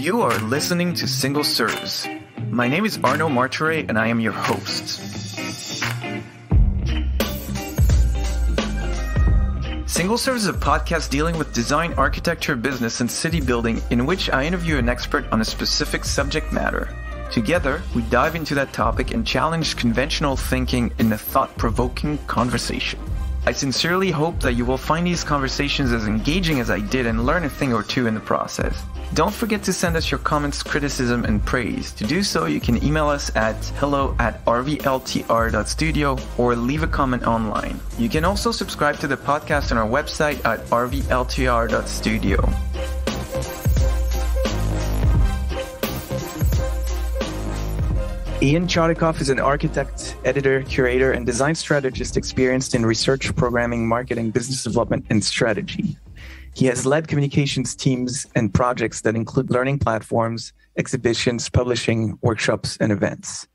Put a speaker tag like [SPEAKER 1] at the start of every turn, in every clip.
[SPEAKER 1] You are listening to Single Serves. My name is Arno Martire and I am your host. Single Serves is a podcast dealing with design, architecture, business, and city building in which I interview an expert on a specific subject matter. Together, we dive into that topic and challenge conventional thinking in a thought-provoking conversation. I sincerely hope that you will find these conversations as engaging as I did and learn a thing or two in the process. Don't forget to send us your comments, criticism, and praise. To do so, you can email us at hello@rvltr.studio or leave a comment online. You can also subscribe to the podcast on our website at rvltr.studio. Ian Chodikoff is an architect, editor, curator, and design strategist experienced in research, programming, marketing, business development, and strategy. He has led communications teams and projects that include learning platforms, exhibitions, publishing, workshops, and events.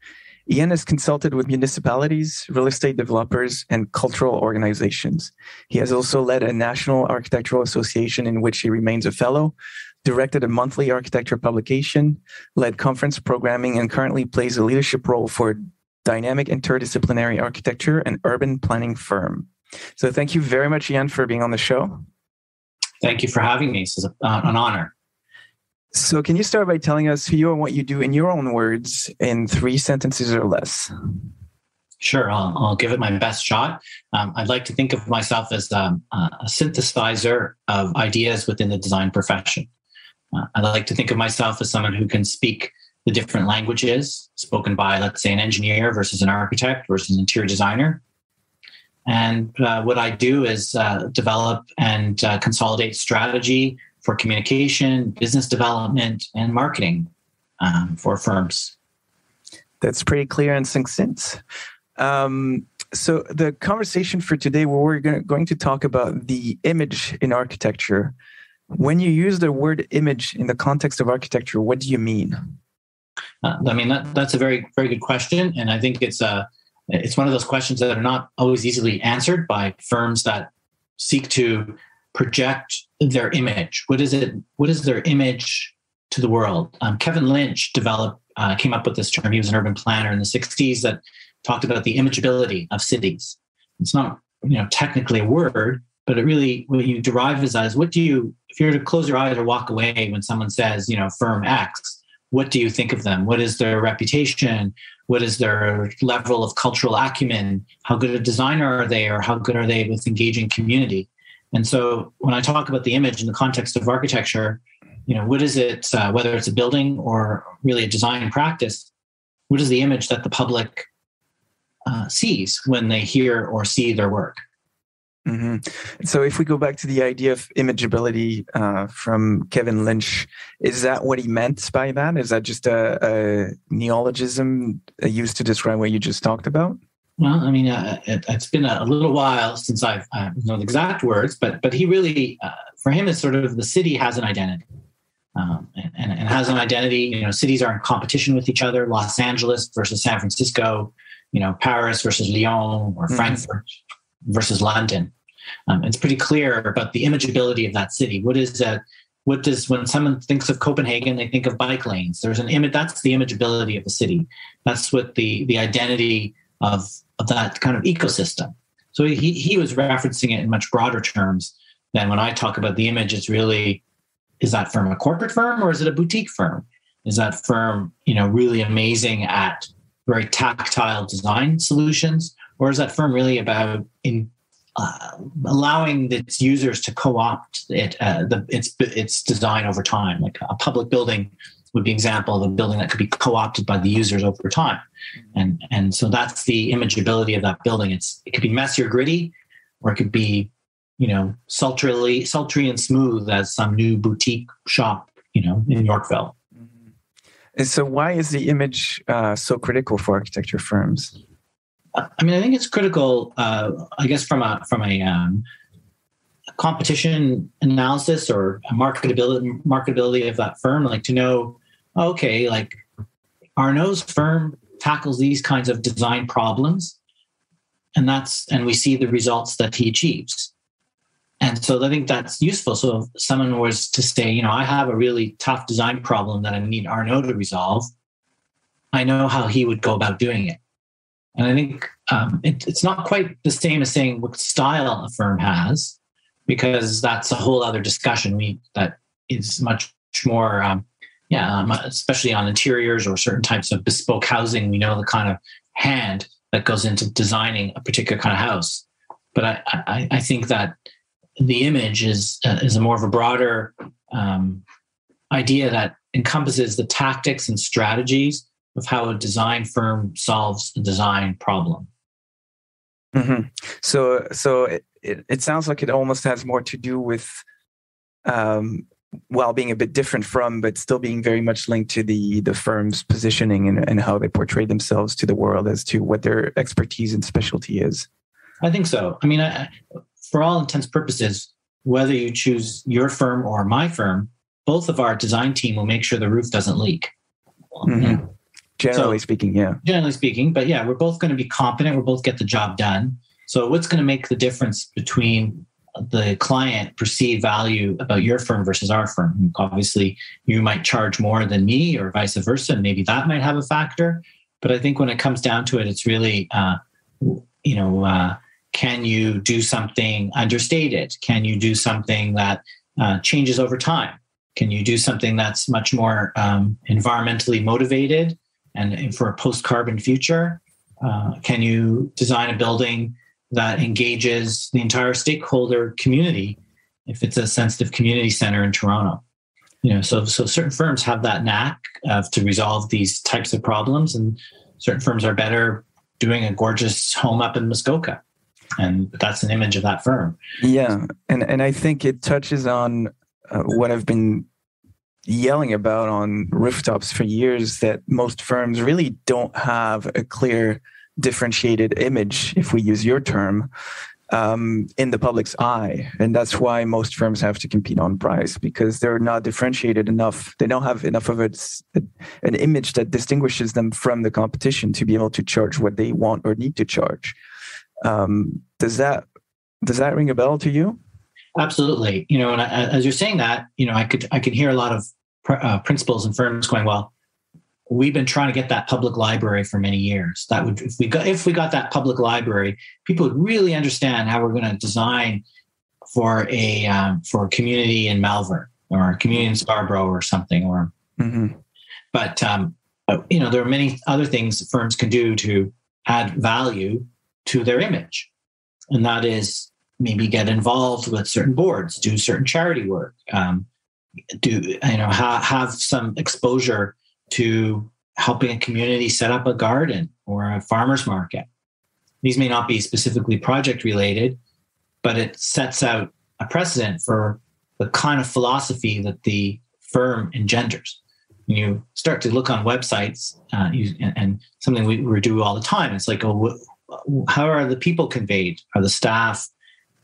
[SPEAKER 1] Ian has consulted with municipalities, real estate developers, and cultural organizations. He has also led a national architectural association in which he remains a fellow, directed a monthly architecture publication, led conference programming, and currently plays a leadership role for a dynamic interdisciplinary architecture and urban planning firm. So thank you very much, Ian, for being on the show.
[SPEAKER 2] Thank you for having me. It's an honor.
[SPEAKER 1] So can you start by telling us who you are and what you do in your own words in 3 sentences or less?
[SPEAKER 2] Sure, I'll give it my best shot. I'd like to think of myself as a synthesizer of ideas within the design profession. I like to think of myself as someone who can speak the different languages spoken by, let's say, an engineer versus an architect versus an interior designer. And what I do is develop and consolidate strategy for communication, business development, and marketing for firms.
[SPEAKER 1] That's pretty clear and succinct. So the conversation for today, we're going to talk about the image in architecture. When you use the word image in the context of architecture, what do you mean?
[SPEAKER 2] That's a very, very good question. And I think it's one of those questions that are not always easily answered by firms that seek to project their image. What is it? What is their image to the world? Kevin Lynch came up with this term. He was an urban planner in the 60s that talked about the imageability of cities. It's not, technically a word, but it really, what you derive is if you were to close your eyes or walk away when someone says, firm X, what do you think of them? What is their reputation? What is their level of cultural acumen? How good a designer are they, or how good are they with engaging community? And so when I talk about the image in the context of architecture, what is it, whether it's a building or really a design practice, what is the image that the public sees when they hear or see their work?
[SPEAKER 1] Mm-hmm. So if we go back to the idea of imageability from Kevin Lynch, is that what he meant by that? Is that just a neologism used to describe what you just talked about?
[SPEAKER 2] Well, it's been a little while since I've known the exact words, but he really, for him, it's sort of the city has an identity. And has an identity. Cities are in competition with each other. Los Angeles versus San Francisco, Paris versus Lyon, or Frankfurt versus London. It's pretty clear about the imageability of that city. When someone thinks of Copenhagen, they think of bike lanes. There's an image. That's the imageability of the city. That's what the identity of that kind of ecosystem. So he was referencing it in much broader terms than when I talk about the image. It's really, is that firm a corporate firm or is it a boutique firm? Is that firm, really amazing at very tactile design solutions? Or is that firm really about allowing its users to co-opt its design over time? Like a public building would be an example of a building that could be co-opted by the users over time. And so that's the imageability of that building. It could be messy or gritty, or it could be, sultry and smooth as some new boutique shop, in Yorkville.
[SPEAKER 1] And so why is the image so critical for architecture firms?
[SPEAKER 2] I think it's critical, I guess, from a competition analysis or a marketability of that firm, like to know, okay, like Arnaud's firm tackles these kinds of design problems, and we see the results that he achieves. And so I think that's useful. So if someone was to say, I have a really tough design problem that I need Arnaud to resolve, I know how he would go about doing it. And I think it's not quite the same as saying what style a firm has, because that's a whole other discussion that is much more, especially on interiors or certain types of bespoke housing. We know the kind of hand that goes into designing a particular kind of house. But I think that the image is a more of a broader idea that encompasses the tactics and strategies of how a design firm solves a design problem.
[SPEAKER 1] Mm-hmm. So it sounds like it almost has more to do with, being a bit different from, but still being very much linked to the firm's positioning and how they portray themselves to the world as to what their expertise and specialty is.
[SPEAKER 2] I think so. I mean, for all intents and purposes, whether you choose your firm or my firm, both of our design team will make sure the roof doesn't leak.
[SPEAKER 1] Mm-hmm. Generally speaking, yeah.
[SPEAKER 2] Generally speaking, but yeah, we're both going to be competent. We'll both get the job done. So what's going to make the difference between the client perceived value about your firm versus our firm? Obviously, you might charge more than me or vice versa, and maybe that might have a factor. But I think when it comes down to it, it's really, can you do something understated? Can you do something that changes over time? Can you do something that's much more environmentally motivated and for a post-carbon future? Can you design a building that engages the entire stakeholder community if it's a sensitive community center in Toronto? So certain firms have that knack to resolve these types of problems, and certain firms are better doing a gorgeous home up in Muskoka. And that's an image of that firm.
[SPEAKER 1] Yeah. And I think it touches on what I've been yelling about on rooftops for years, that most firms really don't have a clear differentiated image, if we use your term, in the public's eye. And that's why most firms have to compete on price, because they're not differentiated enough. They don't have enough of an image that distinguishes them from the competition to be able to charge what they want or need to charge. Does that ring a bell to you?
[SPEAKER 2] Absolutely. And as you're saying that, I could hear a lot of principals and firms going, well, we've been trying to get that public library for many years. That would, if we got that public library, people would really understand how we're going to design for a community in Malvern or a community in Scarborough or something. But there are many other things firms can do to add value to their image, and that is maybe get involved with certain boards, do certain charity work, have some exposure to helping a community set up a garden or a farmer's market. These may not be specifically project related, but it sets out a precedent for the kind of philosophy that the firm engenders. When you start to look on websites, and something we do all the time, it's like, how are the people conveyed? Are the staff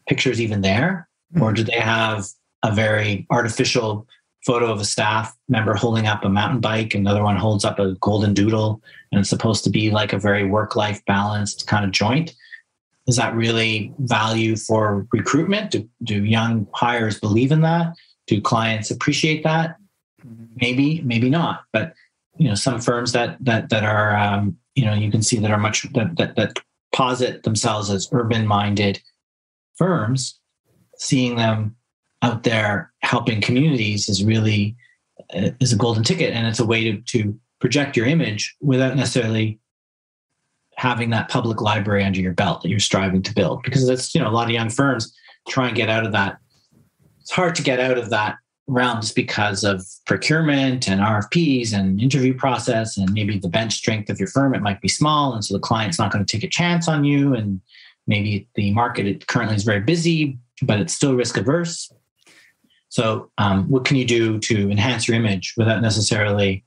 [SPEAKER 2] pictures even there? Or do they have a very artificial photo of a staff member holding up a mountain bike and another one holds up a golden doodle, and it's supposed to be like a very work-life balanced kind of joint? Is that really value for recruitment? Do young hires believe in that? Do clients appreciate that? Maybe not. But some firms that are you can see that are much that posit themselves as urban-minded firms, seeing them out there helping communities is a golden ticket, and it's a way to project your image without necessarily having that public library under your belt that you're striving to build. Because that's a lot of young firms try and get out of that. It's hard to get out of that realm just because of procurement and RFPs and interview process, and maybe the bench strength of your firm, it might be small, and so the client's not going to take a chance on you, and maybe the market currently is very busy, but it's still risk averse. So what can you do to enhance your image without necessarily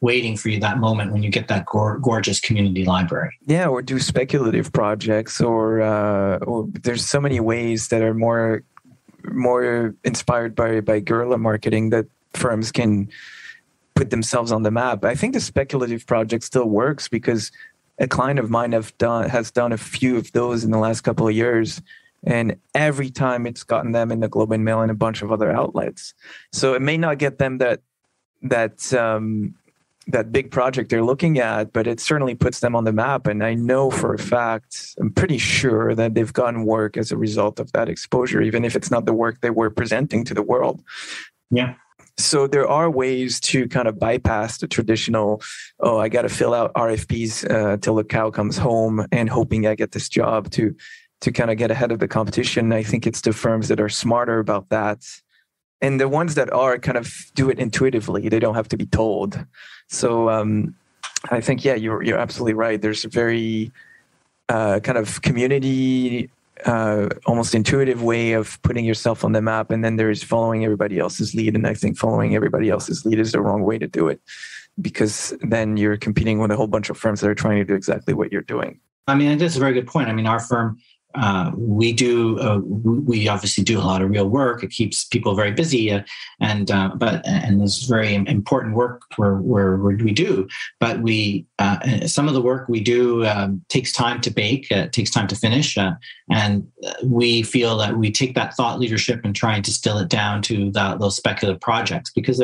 [SPEAKER 2] waiting for you that moment when you get that gorgeous community library? Yeah,
[SPEAKER 1] or do speculative projects, or there's so many ways that are more inspired by guerrilla marketing that firms can put themselves on the map. I think the speculative project still works because a client of mine has done a few of those in the last couple of years, And every time it's gotten them in the Globe and Mail and a bunch of other outlets. So it may not get them that big project they're looking at, but it certainly puts them on the map. And I know for a fact, I'm pretty sure that they've gotten work as a result of that exposure, even if it's not the work they were presenting to the world.
[SPEAKER 2] Yeah.
[SPEAKER 1] So there are ways to kind of bypass the traditional, I got to fill out RFPs till the cow comes home and hoping I get this job, to kind of get ahead of the competition. I think it's the firms that are smarter about that. And the ones that are kind of do it intuitively. They don't have to be told. So I think, yeah, you're absolutely right. There's a very kind of community, almost intuitive way of putting yourself on the map. And then there's following everybody else's lead. And I think following everybody else's lead is the wrong way to do it, because then you're competing with a whole bunch of firms that are trying to do exactly what you're doing.
[SPEAKER 2] I mean, that's a very good point. I mean, our firm, we obviously do a lot of real work. It keeps people very busy, and there's very important work where we do. But some of the work we do takes time to bake, takes time to finish, and we feel that we take that thought leadership and try and distill it down to those speculative projects, because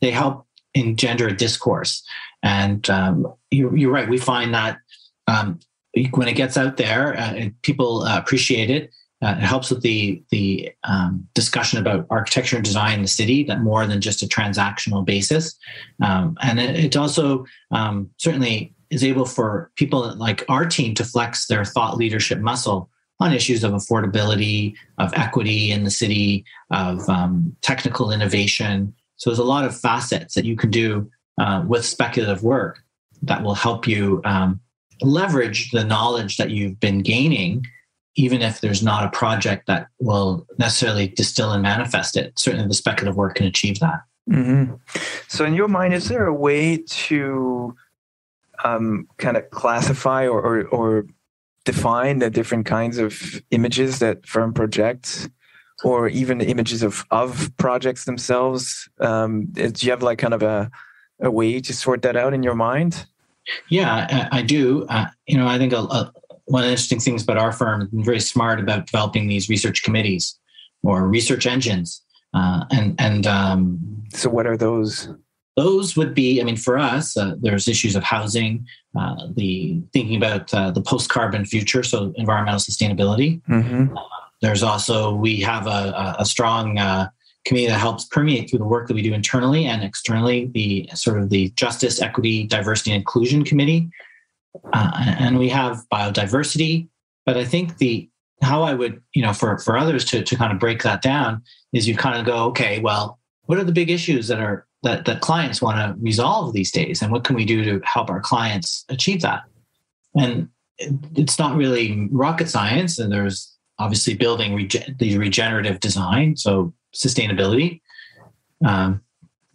[SPEAKER 2] they help engender a discourse. And you're right. We find that. When it gets out there, people appreciate it. It helps with the discussion about architecture and design in the city, that more than just a transactional basis. And it also certainly is able for people like our team to flex their thought leadership muscle on issues of affordability, of equity in the city, of technical innovation. So there's a lot of facets that you can do with speculative work that will help you leverage the knowledge that you've been gaining, even if there's not a project that will necessarily distill and manifest it. Certainly the speculative work can achieve that.
[SPEAKER 1] Mm-hmm. So in your mind, is there a way to kind of classify or define the different kinds of images that firm projects, or even the images of projects themselves? Do you have like kind of a way to sort that out in your mind?
[SPEAKER 2] Yeah, I do. I think one of the interesting things about our firm has been very smart about developing these research committees or research engines.
[SPEAKER 1] So what are those?
[SPEAKER 2] Those would be, I mean, for us, there's issues of housing, thinking about the post-carbon future, so environmental sustainability.
[SPEAKER 1] Mm-hmm.
[SPEAKER 2] There's also, we have a strong committee that helps permeate through the work that we do internally and externally, the Justice, Equity, Diversity, and Inclusion Committee. And we have biodiversity. But I think how I would, for others to kind of break that down is you kind of go, okay, well, what are the big issues that clients want to resolve these days? And what can we do to help our clients achieve that? And it's not really rocket science. And there's obviously building the regenerative design, so sustainability.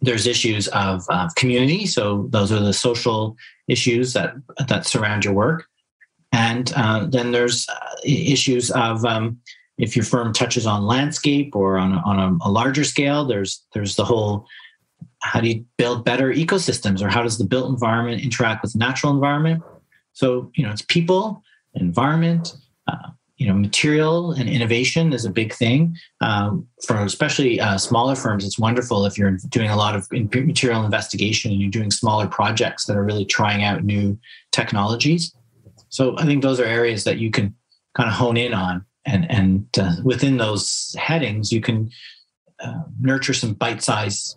[SPEAKER 2] There's issues of community. So those are the social issues that surround your work. And then there's issues of if your firm touches on landscape or on a larger scale, there's the whole, how do you build better ecosystems, or how does the built environment interact with the natural environment? So, it's people, environment, material and innovation is a big thing. For especially smaller firms, it's wonderful if you're doing a lot of material investigation and you're doing smaller projects that are really trying out new technologies. So I think those are areas that you can kind of hone in on. And within those headings, you can nurture some bite-sized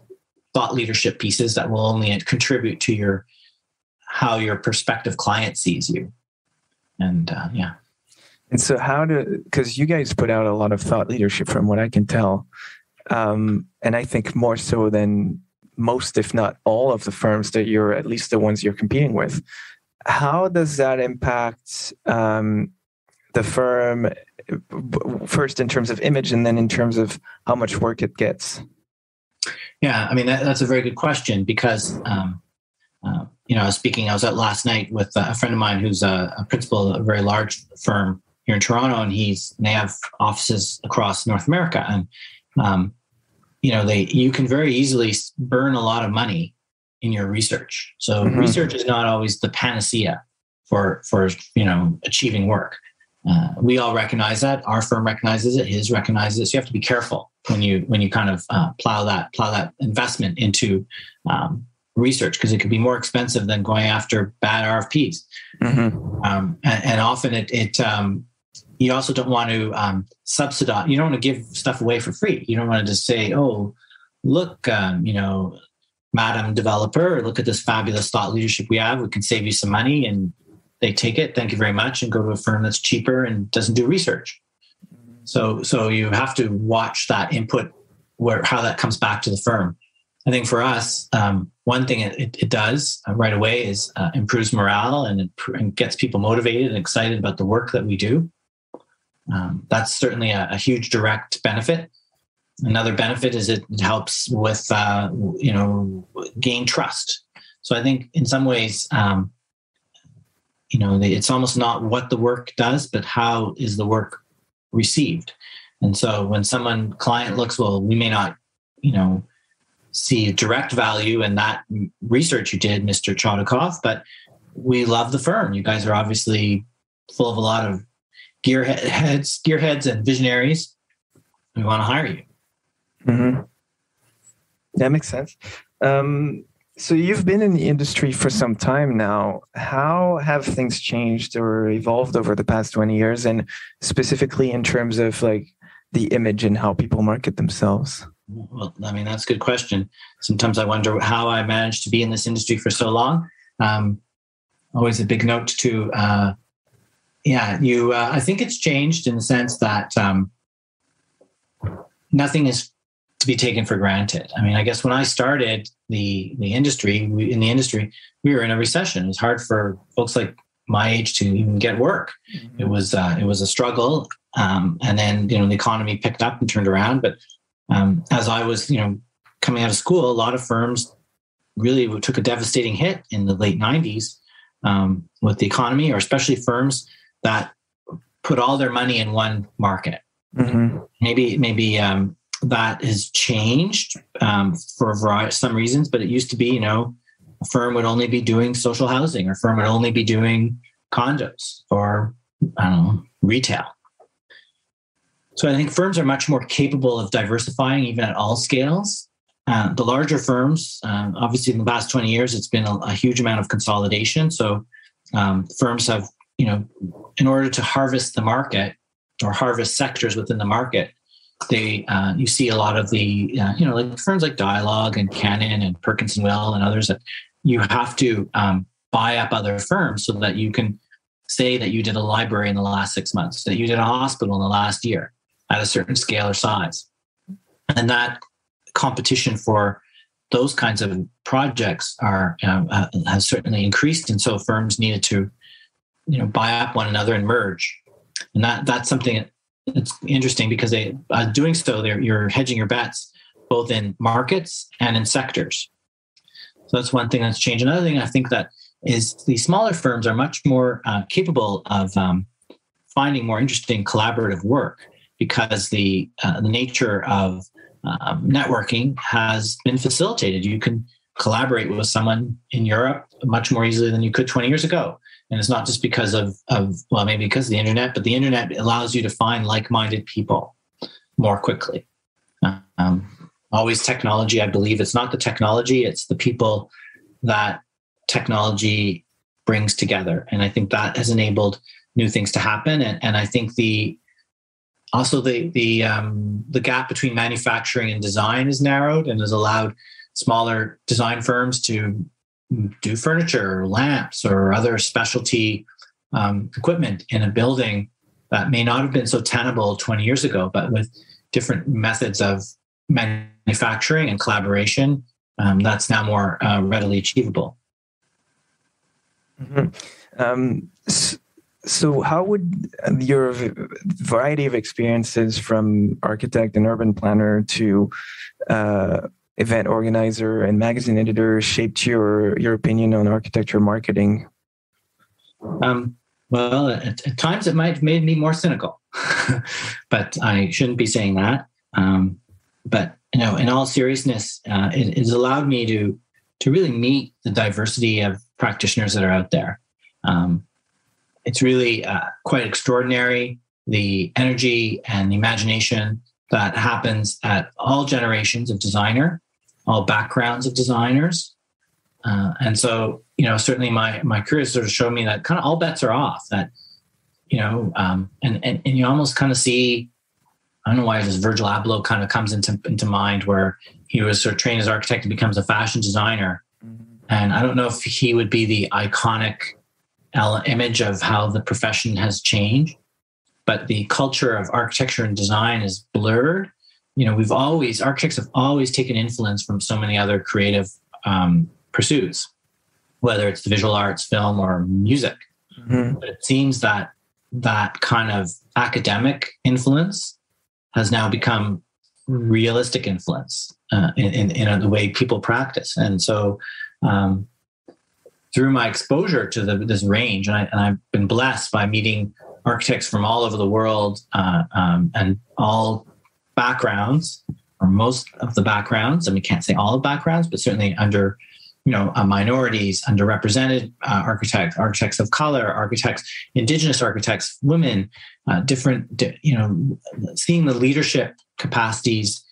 [SPEAKER 2] thought leadership pieces that will only contribute to how your prospective client sees you. And yeah.
[SPEAKER 1] And so because you guys put out a lot of thought leadership from what I can tell. And I think more so than most, if not all of the firms that you're, at least the ones you're competing with. How does that impact the firm, first in terms of image and then in terms of how much work it gets?
[SPEAKER 2] Yeah, I mean, that's a very good question, because I was out last night with a friend of mine who's a principal of a very large firm here in Toronto, and they have offices across North America. And, you can very easily burn a lot of money in your research. So research is not always the panacea for achieving work. we all recognize that. Our firm recognizes it. His recognizes it. So you have to be careful when you kind of plow that investment into research, because it could be more expensive than going after bad RFPs. Mm-hmm. And often it you also don't want to subsidize. You don't want to give stuff away for free. You don't want to just say, "Oh, look, Madam Developer, look at this fabulous thought leadership we have. We can save you some money." And they take it, thank you very much, and go to a firm that's cheaper and doesn't do research. So you have to watch that input, how that comes back to the firm. I think for us, one thing it does right away is improves morale and gets people motivated and excited about the work that we do. That's certainly a huge direct benefit. Another benefit is it helps with gain trust. So I think in some ways, it's almost not what the work does, but how is the work received. And so when client looks, well, we may not, see direct value in that research you did, Mr. Chodikoff, but we love the firm. You guys are obviously full of a lot of gearheads and visionaries. We want to hire you.
[SPEAKER 1] Mm-hmm. That makes sense. So you've been in the industry for some time now. How have things changed or evolved over the past 20 years? And specifically in terms of like the image and how people market themselves?
[SPEAKER 2] Well, I mean, that's a good question. Sometimes I wonder how I managed to be in this industry for so long. Always a big note to, I think it's changed in the sense that nothing is to be taken for granted. I mean, I guess when I started the industry, we were in a recession. It was hard for folks like my age to even get work. Mm-hmm. It was a struggle. And then, the economy picked up and turned around. But as I was, coming out of school, a lot of firms really took a devastating hit in the late 90s with the economy, or especially firms that put all their money in one market. Mm-hmm. Maybe that has changed for some reasons, but it used to be, a firm would only be doing social housing, or a firm would only be doing condos, or retail. So I think firms are much more capable of diversifying even at all scales. The larger firms, obviously in the past 20 years, it's been a huge amount of consolidation. So firms have, in order to harvest the market or harvest sectors within the market, you see a lot of the, like firms like Dialogue and Canon and Perkins and Will and others, that you have to buy up other firms so that you can say that you did a library in the last 6 months, that you did a hospital in the last year at a certain scale or size. And that competition for those kinds of projects has certainly increased. And so firms needed to, buy up one another and merge. And that's something that's interesting, because doing so, you're hedging your bets both in markets and in sectors. So that's one thing that's changed. Another thing I think that is the smaller firms are much more capable of finding more interesting collaborative work, because the nature of networking has been facilitated. You can collaborate with someone in Europe much more easily than you could 20 years ago. And it's not just because of maybe because of the internet, but the internet allows you to find like-minded people more quickly. Always technology, I believe. It's not the technology, it's the people that technology brings together. And I think that has enabled new things to happen. And I think the gap between manufacturing and design is narrowed, and has allowed smaller design firms to do furniture or lamps or other specialty equipment in a building that may not have been so tenable 20 years ago, but with different methods of manufacturing and collaboration, that's now more readily achievable.
[SPEAKER 1] Mm-hmm. So how would your variety of experiences from architect and urban planner to event organizer and magazine editor shaped your opinion on architecture marketing?
[SPEAKER 2] Well, at times it might have made me more cynical, but I shouldn't be saying that. But in all seriousness, it has allowed me to really meet the diversity of practitioners that are out there. it's really quite extraordinary, the energy and the imagination that happens at all generations of designer, all backgrounds of designers. And so, certainly my career sort of showed me that kind of all bets are off, that, and you almost kind of see, I don't know why this Virgil Abloh kind of comes into mind, where he was sort of trained as architect and becomes a fashion designer. And I don't know if he would be the iconic image of how the profession has changed, but the culture of architecture and design is blurred. Architects have always taken influence from so many other creative pursuits, whether it's the visual arts, film, or music. Mm-hmm. But it seems that kind of academic influence has now become realistic influence in the way people practice. And so through my exposure to this range, and I've been blessed by meeting architects from all over the world and all backgrounds, or most of the backgrounds. I mean, can't say all the backgrounds, but certainly under minorities, underrepresented architects of color, indigenous architects, women, seeing the leadership capacities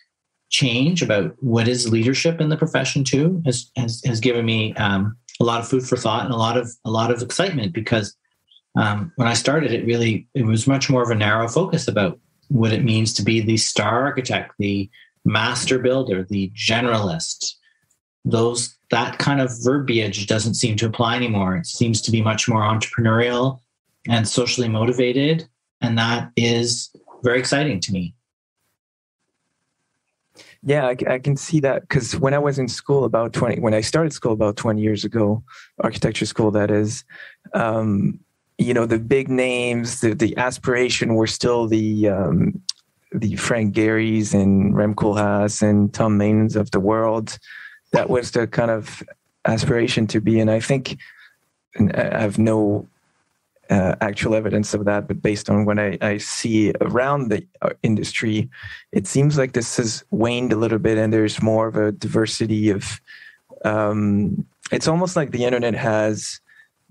[SPEAKER 2] change about what is leadership in the profession too has given me a lot of food for thought and a lot of excitement, because when I started, it was much more of a narrow focus about what it means to be the star architect, the master builder, the generalist. That kind of verbiage doesn't seem to apply anymore. It seems to be much more entrepreneurial and socially motivated, and that is very exciting to me.
[SPEAKER 1] Yeah, I can see that, because when I was in school when I started school about 20 years ago, architecture school, that is, the big names, the aspiration were still the Frank Gehry's and Rem Koolhaas and Tom Maynens of the world. That was the kind of aspiration to be. And I think, and I have no actual evidence of that, but based on what I see around the industry, it seems like this has waned a little bit, and there's more of a diversity of, it's almost like the internet has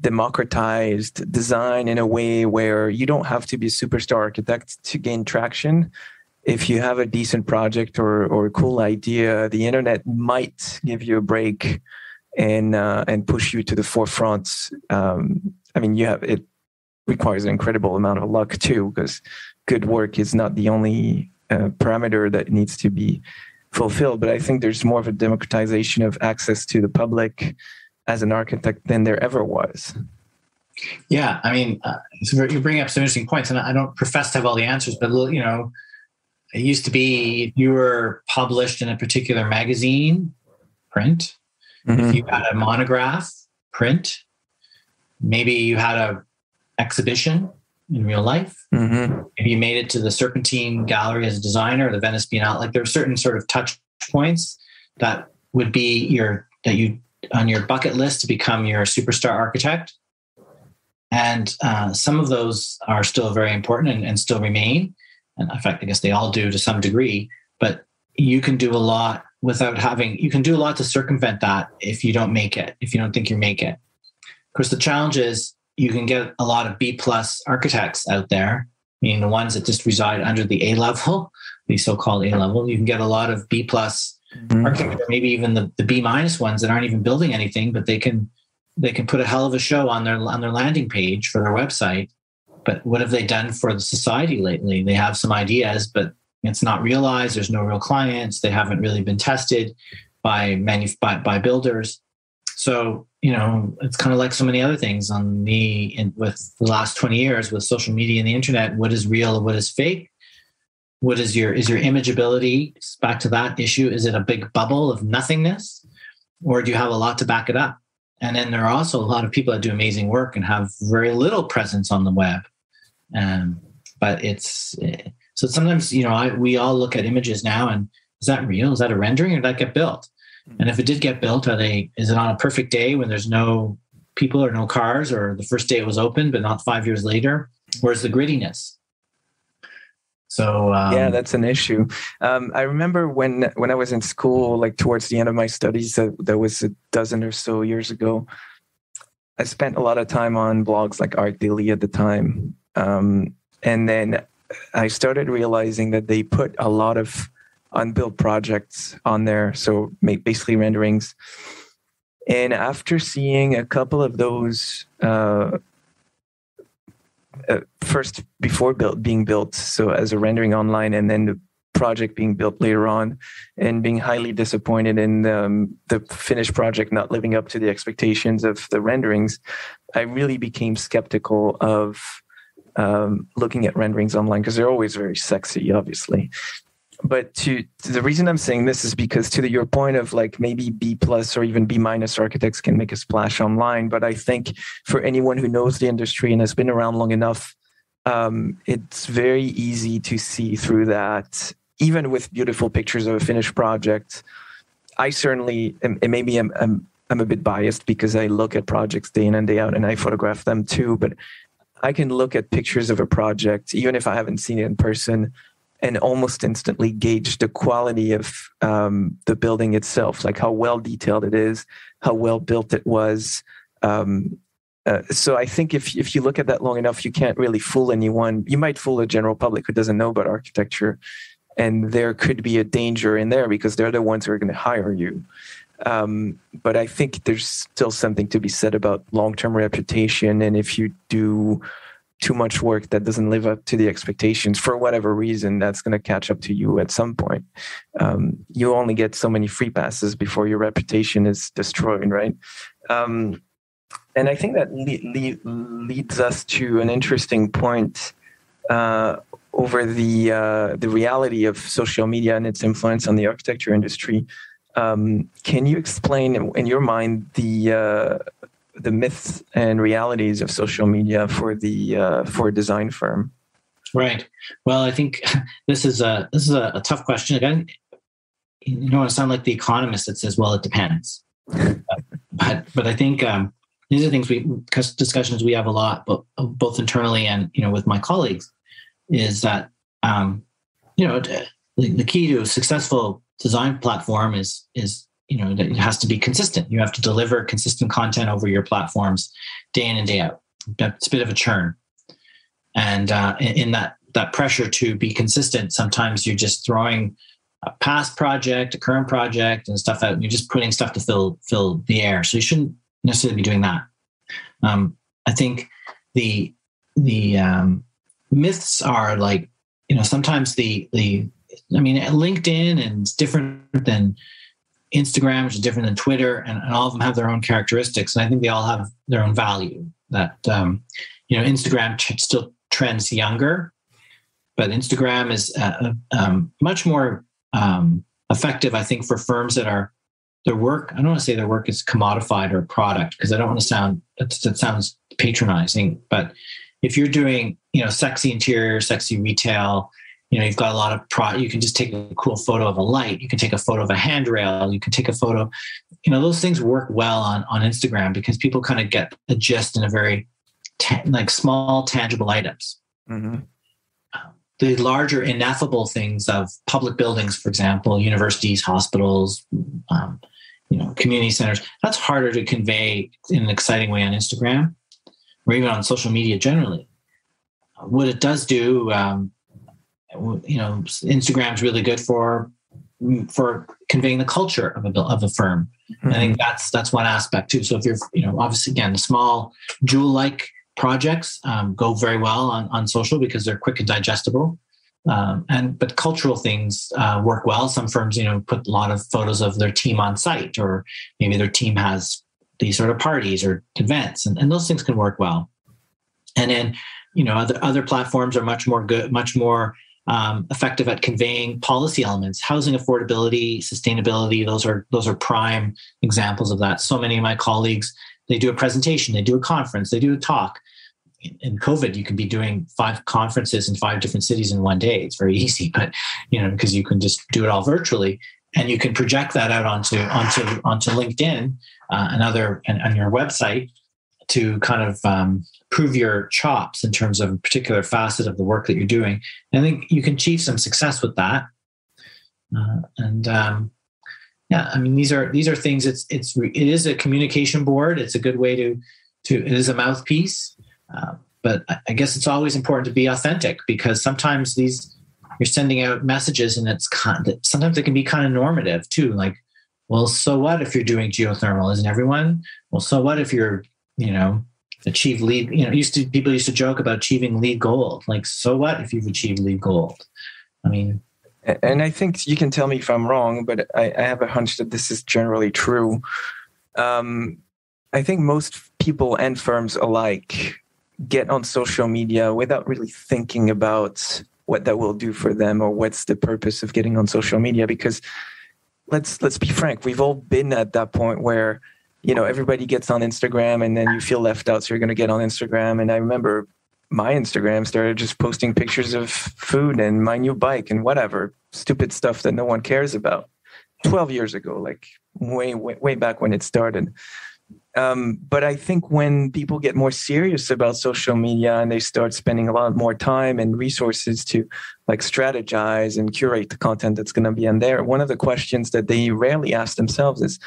[SPEAKER 1] democratized design in a way where you don't have to be a superstar architect to gain traction. If you have a decent project or a cool idea, the internet might give you a break and push you to the forefront. It requires an incredible amount of luck too, because good work is not the only parameter that needs to be fulfilled. But I think there's more of a democratization of access to the public as an architect than there ever was.
[SPEAKER 2] Yeah, I mean, you bring up some interesting points, and I don't profess to have all the answers, but it used to be you were published in a particular magazine, print. Mm-hmm. If you had a monograph, print. Maybe you had a exhibition in real life. Mm-hmm. Maybe you made it to the Serpentine Gallery as a designer, or the Venice Biennale. Like, there are certain sort of touch points that would be on your bucket list to become your superstar architect. And some of those are still very important and still remain. And in fact, I guess they all do to some degree, but you can do a lot you can do a lot to circumvent that if you don't make it, if you don't think you make it. Of course, the challenge is you can get a lot of B+ architects out there, meaning the ones that just reside under the A level, the so-called A level. You can get a lot of B+ architects, or maybe even the B- ones that aren't even building anything, but they can put a hell of a show on their landing page for their website. But what have they done for the society lately? They have some ideas, but it's not realized. There's no real clients. They haven't really been tested by builders. So, it's kind of like so many other things with the last 20 years with social media and the internet. What is real? What is fake? What is your imageability? Back to that issue. Is it a big bubble of nothingness, or do you have a lot to back it up? And then there are also a lot of people that do amazing work and have very little presence on the web. But so sometimes, we all look at images now and, is that real? Is that a rendering, or did that get built? And if it did get built, is it on a perfect day when there's no people or no cars, or the first day it was open, but not 5 years later? Where's the grittiness? So
[SPEAKER 1] yeah, that's an issue. I remember when I was in school, like towards the end of my studies, that was a dozen or so years ago, I spent a lot of time on blogs like Art Daily at the time. And then I started realizing that they put a lot of unbuilt projects on there. So basically renderings. And after seeing a couple of those first before being built, so as a rendering online, and then the project being built later on, and being highly disappointed in the finished project not living up to the expectations of the renderings, I really became skeptical of looking at renderings online, because they're always very sexy, obviously. But the reason I'm saying this is because to your point of like maybe B+ or even B- architects can make a splash online. But I think for anyone who knows the industry and has been around long enough, it's very easy to see through that. Even with beautiful pictures of a finished project, I certainly, and maybe I'm a bit biased because I look at projects day in and day out and I photograph them too, but I can look at pictures of a project, even if I haven't seen it in person, and almost instantly gauge the quality of the building itself, like how well detailed it is, how well built it was. So I think if you look at that long enough, you can't really fool anyone. You might fool the general public who doesn't know about architecture, and there could be a danger in there because they're the ones who are going to hire you. But I think there's still something to be said about long-term reputation. And if you do too much work that doesn't live up to the expectations for whatever reason, that's going to catch up to you at some point. You only get so many free passes before your reputation is destroyed, right? And I think that leads us to an interesting point over the reality of social media and its influence on the architecture industry. Can you explain, in your mind, the myths and realities of social media for a design firm?
[SPEAKER 2] Right. Well, I think this is a tough question. Again, you don't want to sound like the economist that says, "Well, it depends." but I think these are things discussions we have a lot, but both internally and with my colleagues, is that the key to a successful design platform is that it has to be consistent. You have to deliver consistent content over your platforms day in and day out. It's a bit of a churn. And in that pressure to be consistent, sometimes you're just throwing a past project, a current project, and stuff out. And you're just putting stuff to fill the air. So you shouldn't necessarily be doing that. I think the myths are like, sometimes LinkedIn and it's different than Instagram, which is different than Twitter, and all of them have their own characteristics. And I think they all have their own value. That, Instagram still trends younger, but Instagram is much more effective, I think, for firms that their work, I don't want to say their work is commodified or product, because I don't want to that sounds patronizing. But if you're doing, sexy interior, sexy retail, you've got a lot of you can just take a cool photo of a light. You can take a photo of a handrail. You can take a photo. Those things work well on Instagram because people kind of get the gist in a very small, tangible items. Mm-hmm. The larger, ineffable things of public buildings, for example, universities, hospitals, community centers, that's harder to convey in an exciting way on Instagram or even on social media generally. What it does do, Instagram's really good for conveying the culture of a firm. Mm-hmm. I think that's one aspect too. So if you're, obviously again, the small jewel-like projects go very well on social because they're quick and digestible. But cultural things work well. Some firms, put a lot of photos of their team on site, or maybe their team has these sort of parties or events, and those things can work well. And then, other platforms are much more effective at conveying policy elements, housing affordability, sustainability. Those are prime examples of that. So many of my colleagues, they do a presentation, they do a conference, they do a talk. In COVID, you can be doing 5 conferences in 5 different cities in one day. It's very easy, but because you can just do it all virtually, and you can project that out onto LinkedIn and your website to kind of prove your chops in terms of a particular facet of the work that you're doing. And I think you can achieve some success with that. These are things. It is a communication board. It's a good way it is a mouthpiece. But I guess it's always important to be authentic, because sometimes you're sending out messages and sometimes it can be kind of normative too. Like, well, so what if you're doing geothermal? Isn't everyone? Well, so what if you're, achieve LEED, people used to joke about achieving LEED gold. Like, so what if you've achieved LEED gold? I mean,
[SPEAKER 1] and I think you can tell me if I'm wrong, but I have a hunch that this is generally true. I think most people and firms alike get on social media without really thinking about what that will do for them or what's the purpose of getting on social media. Because let's be frank, we've all been at that point where, everybody gets on Instagram and then you feel left out. So you're going to get on Instagram. And I remember my Instagram started just posting pictures of food and my new bike and whatever stupid stuff that no one cares about 12 years ago, like way back when it started. But I think when people get more serious about social media and they start spending a lot more time and resources to like strategize and curate the content that's going to be on there, one of the questions that they rarely ask themselves is,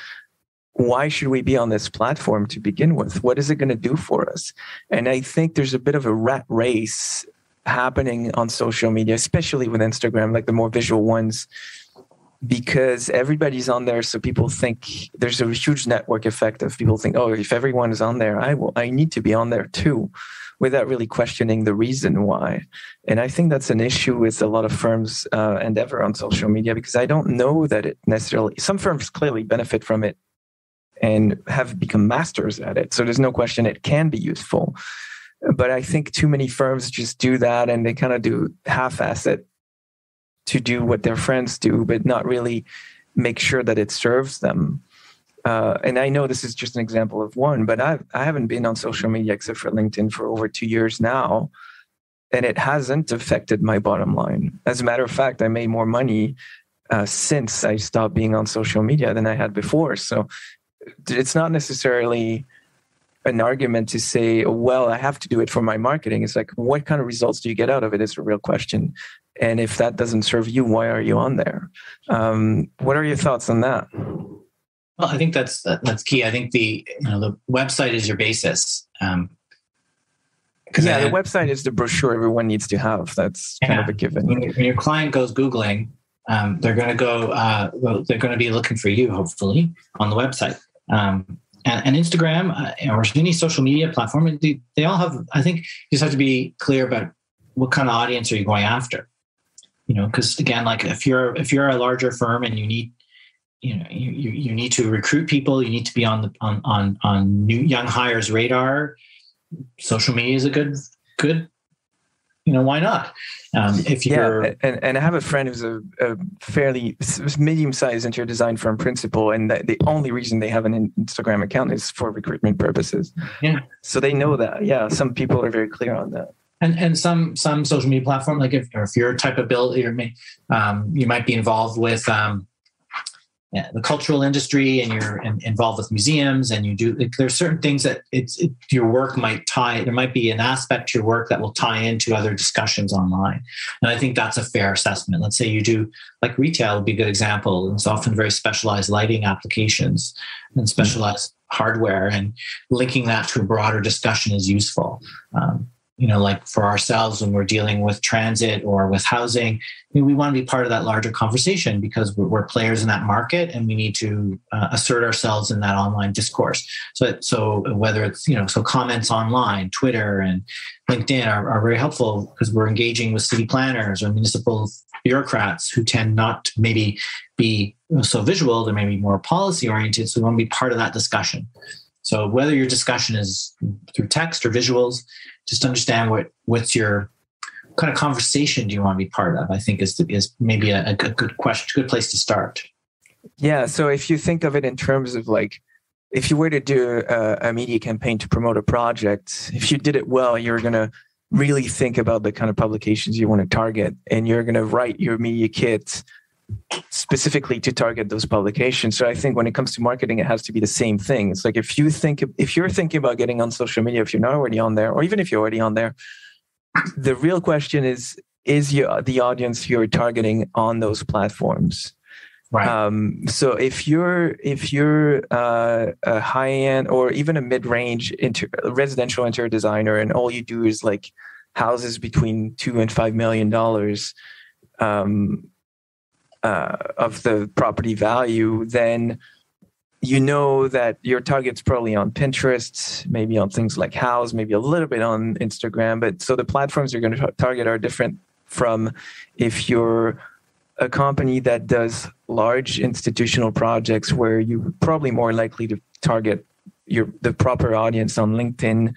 [SPEAKER 1] why should we be on this platform to begin with? What is it going to do for us? And I think there's a bit of a rat race happening on social media, especially with Instagram, like the more visual ones, because everybody's on there. So people think there's a huge network effect of people think, oh, if everyone is on there, I need to be on there too, without really questioning the reason why. And I think that's an issue with a lot of firms' endeavor on social media, because I don't know that it necessarily, some firms clearly benefit from it and have become masters at it. So there's no question it can be useful. But I think too many firms just do that and they kind of do half-ass it to do what their friends do, but not really make sure that it serves them. And I know this is just an example of one, but I haven't been on social media except for LinkedIn for over 2 years now, and it hasn't affected my bottom line. As a matter of fact, I made more money since I stopped being on social media than I had before. So it's not necessarily an argument to say, well, I have to do it for my marketing. It's like, what kind of results do you get out of it is a real question. And if that doesn't serve you, why are you on there? What are your thoughts on that?
[SPEAKER 2] Well, I think that's key. I think the website is your basis. The
[SPEAKER 1] website is the brochure everyone needs to have. That's kind of a given.
[SPEAKER 2] When your client goes Googling, they're going to go. They're going to be looking for you, hopefully, on the website. And Instagram or any social media platform, they all have. I think you just have to be clear about what kind of audience are you going after. Because again, like if you're a larger firm and you need, you need to recruit people, you need to be on new young hires radar. Social media is a good. Why not? If you're
[SPEAKER 1] and I have a friend who's a fairly medium-sized interior design firm principal, and the only reason they have an Instagram account is for recruitment purposes. Yeah. So they know that. Yeah. Some people are very clear on that.
[SPEAKER 2] And some social media platform, like if you're a type of build, you might be involved with the cultural industry, and you're involved with museums, and you do. There's certain things that your work might tie. There might be an aspect to your work that will tie into other discussions online, and I think that's a fair assessment. Let's say you do, like retail would be a good example. It's often very specialized lighting applications and specialized hardware, and linking that to a broader discussion is useful. Like for ourselves, when we're dealing with transit or with housing, we want to be part of that larger conversation because we're players in that market, and we need to assert ourselves in that online discourse. So whether it's, so comments online, Twitter and LinkedIn are very helpful because we're engaging with city planners or municipal bureaucrats who tend not to maybe be so visual, they're maybe more policy oriented. So we want to be part of that discussion. So whether your discussion is through text or visuals, just understand what's your kind of conversation do you want to be part of, I think is maybe a good question, good place to start.
[SPEAKER 1] Yeah. So if you think of it in terms of like, if you were to do a media campaign to promote a project, if you did it well, you're going to really think about the kind of publications you want to target, and you're going to write your media kit specifically to target those publications. So I think when it comes to marketing, it has to be the same thing. It's like if you're thinking about getting on social media, if you're not already on there, or even if you're already on there, the real question is the audience you're targeting on those platforms?
[SPEAKER 2] Right.
[SPEAKER 1] So if you're a high end or even a mid range residential interior designer, and all you do is like houses between $2 and $5 million of the property value, then you know that your target's probably on Pinterest, maybe on things like House, maybe a little bit on Instagram. But so the platforms you're going to target are different from if you're a company that does large institutional projects, where you're probably more likely to target the proper audience on LinkedIn,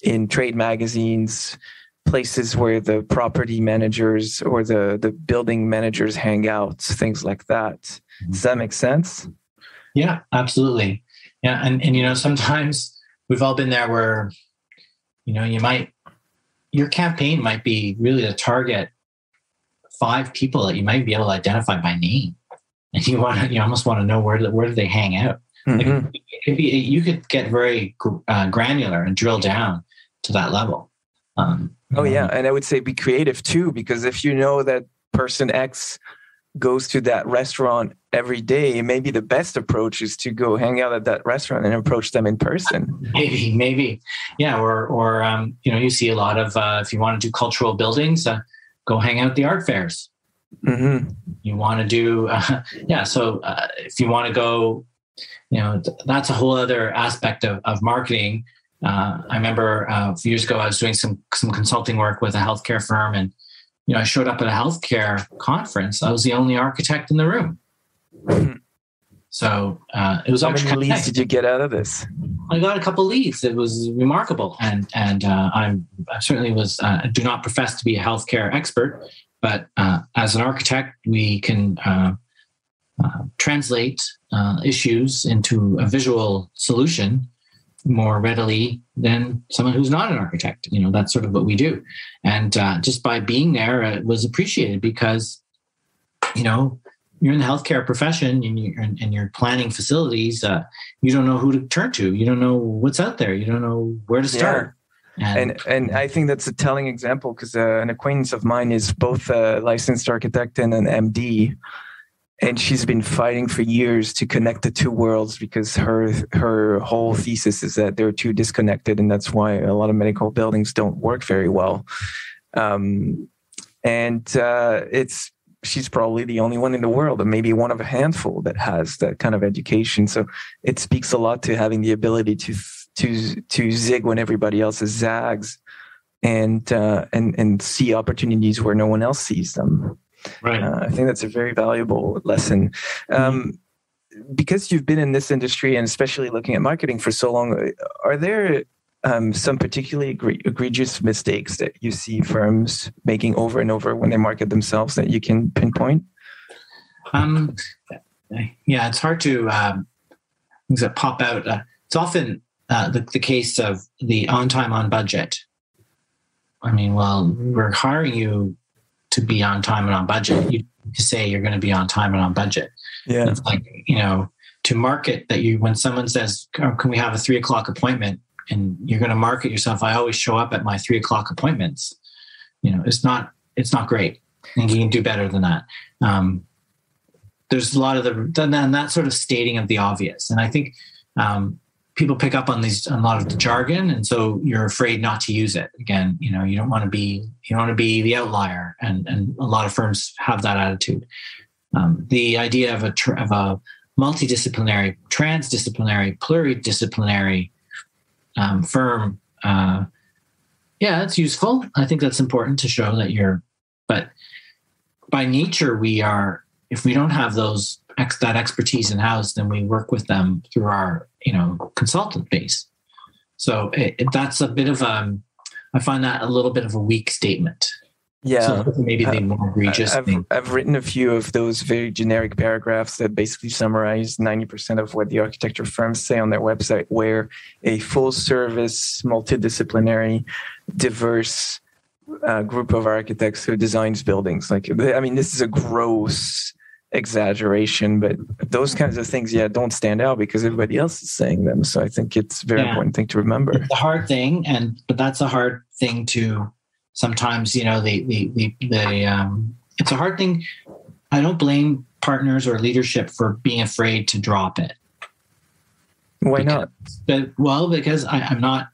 [SPEAKER 1] in trade magazines, places where the property managers or the building managers hang out, things like that. Does that make sense?
[SPEAKER 2] Yeah, absolutely. Yeah. And sometimes we've all been there where, your campaign might be really to target 5 people that you might be able to identify by name. And you almost want to know where do they hang out.
[SPEAKER 1] Mm-hmm.
[SPEAKER 2] Like you could get very granular and drill down to that level.
[SPEAKER 1] Yeah. And I would say be creative too, because if you know that person X goes to that restaurant every day, maybe the best approach is to go hang out at that restaurant and approach them in person.
[SPEAKER 2] Maybe. Yeah. Or you see a lot of, if you want to do cultural buildings, go hang out at the art fairs.
[SPEAKER 1] Mm-hmm.
[SPEAKER 2] You want to do, So if you want to go, that's a whole other aspect of marketing. I remember a few years ago, I was doing some consulting work with a healthcare firm, and I showed up at a healthcare conference. I was the only architect in the room. Mm-hmm. So it was.
[SPEAKER 1] How many leads did you get out of this?
[SPEAKER 2] I got a couple leads. It was remarkable, and I certainly was. Do not profess to be a healthcare expert, but as an architect, we can translate issues into a visual solution more readily than someone who's not an architect. That's sort of what we do. And just by being there, it was appreciated because, you're in the healthcare profession and you're planning facilities. You don't know who to turn to. You don't know what's out there. You don't know where to start.
[SPEAKER 1] Yeah. And I think that's a telling example, because an acquaintance of mine is both a licensed architect and an MD. And she's been fighting for years to connect the two worlds, because her whole thesis is that they're too disconnected, and that's why a lot of medical buildings don't work very well. She's probably the only one in the world, and maybe one of a handful that has that kind of education. So it speaks a lot to having the ability to zig when everybody else zags, and see opportunities where no one else sees them.
[SPEAKER 2] Right.
[SPEAKER 1] I think that's a very valuable lesson. Because you've been in this industry, and especially looking at marketing for so long, are there some particularly egregious mistakes that you see firms making over and over when they market themselves that you can pinpoint?
[SPEAKER 2] It's hard to things that pop out. It's often the case of the on time, on budget. I mean, well, we're hiring you to be on time and on budget. You say you're going to be on time and on budget.
[SPEAKER 1] Yeah.
[SPEAKER 2] It's like, to market that when someone says, oh, can we have a 3:00 appointment? And you're going to market yourself, I always show up at my 3:00 appointments. It's not great. And you can do better than that. There's a lot of that sort of stating of the obvious. And I think people pick up on a lot of the jargon, and so you're afraid not to use it. Again, you don't want to be the outlier, and a lot of firms have that attitude. The idea of a multidisciplinary, transdisciplinary, pluridisciplinary firm, it's useful. I think that's important to show that but by nature, if we don't have that expertise in house, then we work with them through our, consultant base. So that's a bit of I find that a little bit of a weak statement.
[SPEAKER 1] Yeah.
[SPEAKER 2] So maybe the more egregious thing.
[SPEAKER 1] I've written a few of those very generic paragraphs that basically summarize 90% of what the architecture firms say on their website, where a full service, multidisciplinary, diverse group of architects who designs buildings. This is a gross exaggeration, but those kinds of things, don't stand out because everybody else is saying them. So I think it's a very important thing to remember.
[SPEAKER 2] It's a hard thing, but that's a hard thing to sometimes, it's a hard thing I don't blame partners or leadership for being afraid to drop it.
[SPEAKER 1] Why not?
[SPEAKER 2] Because I'm not.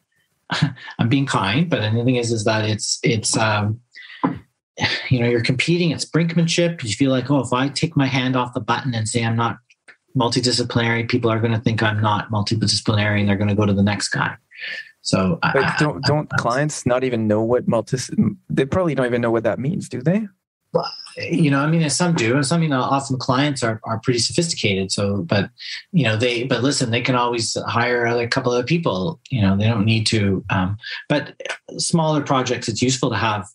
[SPEAKER 2] I'm being kind, but the thing is that it's you're competing. It's brinkmanship. You feel like, oh, if I take my hand off the button and say I'm not multidisciplinary, people are going to think I'm not multidisciplinary, and they're going to go to the next guy. So,
[SPEAKER 1] but don't clients not even know what they probably don't even know what that means, do they?
[SPEAKER 2] Well, some do, and some, often clients are pretty sophisticated. So, but listen, they can always hire a couple other people. They don't need to. But smaller projects, it's useful to have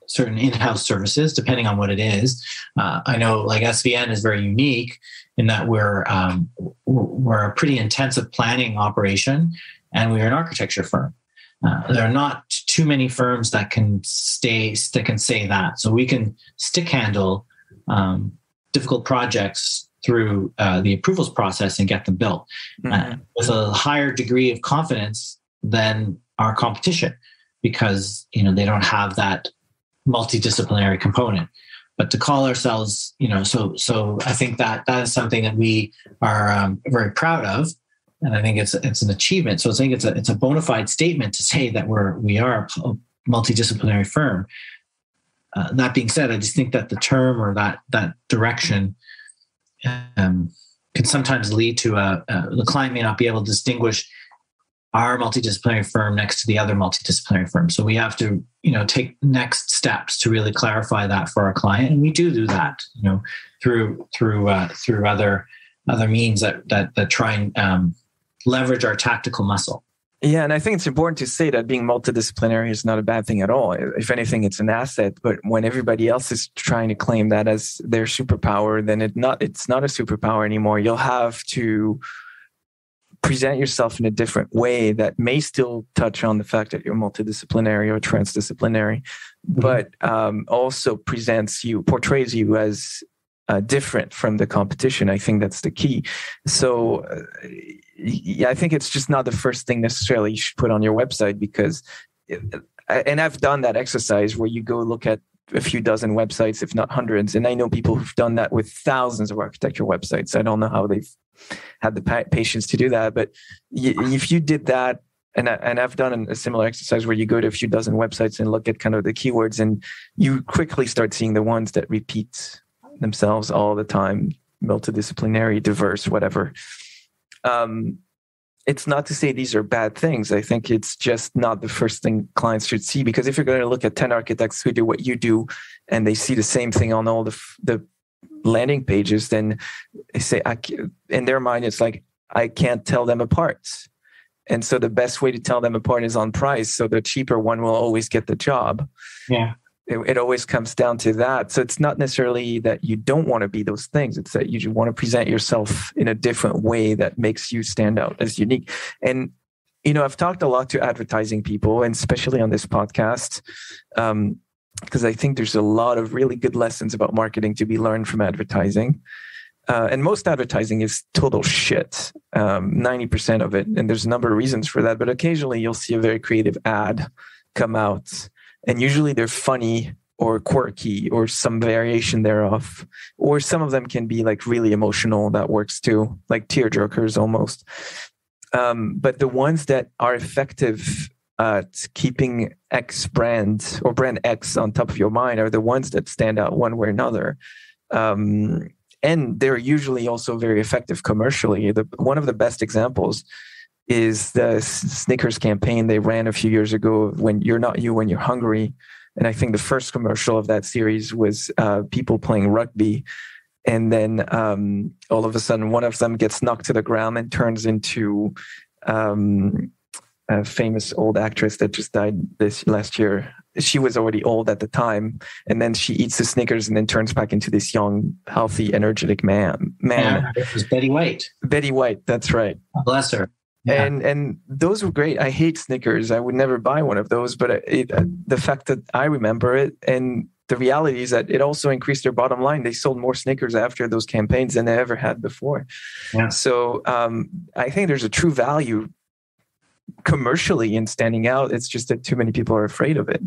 [SPEAKER 2] certain in-house services, depending on what it is. I know, like SVN is very unique in that we're a pretty intensive planning operation, and we're an architecture firm. There are not too many firms that can say that. So we can stick handle difficult projects through the approvals process and get them built with a higher degree of confidence than our competition, because they don't have that multidisciplinary component. But to call ourselves, so I think that is something that we are very proud of. And I think it's an achievement. So I think it's a bona fide statement to say that we are a multidisciplinary firm. That being said, I just think that the term or that direction can sometimes lead to the client may not be able to distinguish our multidisciplinary firm next to the other multidisciplinary firm. So we have to take next steps to really clarify that for our client, and we do that through other means that try and leverage our tactical muscle.
[SPEAKER 1] Yeah, and I think it's important to say that being multidisciplinary is not a bad thing at all. If anything, it's an asset. But when everybody else is trying to claim that as their superpower, then it's not a superpower anymore. You'll have to present yourself in a different way that may still touch on the fact that you're multidisciplinary or transdisciplinary, but also portrays you as different from the competition. I think that's the key. So I think it's just not the first thing necessarily you should put on your website, because, and I've done that exercise where you go look at a few dozen websites, if not hundreds. And I know people who've done that with thousands of architecture websites. I don't know how they've had the patience to do that, but if you did that, and I've done a similar exercise where you go to a few dozen websites and look at kind of the keywords, and you quickly start seeing the ones that repeat themselves all the time: multidisciplinary, diverse, whatever. It's not to say these are bad things. I think it's just not the first thing clients should see, because if you're going to look at 10 architects who do what you do and they see the same thing on all the landing pages, then they say, in their mind, it's like, I can't tell them apart. And so the best way to tell them apart is on price. So the cheaper one will always get the job.
[SPEAKER 2] Yeah.
[SPEAKER 1] It always comes down to that. So it's not necessarily that you don't want to be those things. It's that you want to present yourself in a different way that makes you stand out as unique. And, I've talked a lot to advertising people, and especially on this podcast, because I think there's a lot of really good lessons about marketing to be learned from advertising. And most advertising is total shit, 90% of it. And there's a number of reasons for that. But occasionally you'll see a very creative ad come out. And usually they're funny or quirky or some variation thereof. Or some of them can be like really emotional. That works too, like tearjerkers almost. But the ones that are effective at keeping X brand or brand X on top of your mind are the ones that stand out one way or another. And they're usually also very effective commercially. One of the best examples is the Snickers campaign they ran a few years ago, When You're Not You, When You're Hungry. And I think the first commercial of that series was people playing rugby. And then all of a sudden, one of them gets knocked to the ground and turns into a famous old actress that just died last year. She was already old at the time. And then she eats the Snickers and then turns back into this young, healthy, energetic man.
[SPEAKER 2] Yeah, it was Betty White.
[SPEAKER 1] Betty White, that's right.
[SPEAKER 2] Bless her. Yeah.
[SPEAKER 1] And those were great. I hate Snickers. I would never buy one of those. But the fact that I remember it, and the reality is that it also increased their bottom line. They sold more Snickers after those campaigns than they ever had before. Yeah. So I think there's a true value commercially and standing out. It's just that too many people are afraid of it.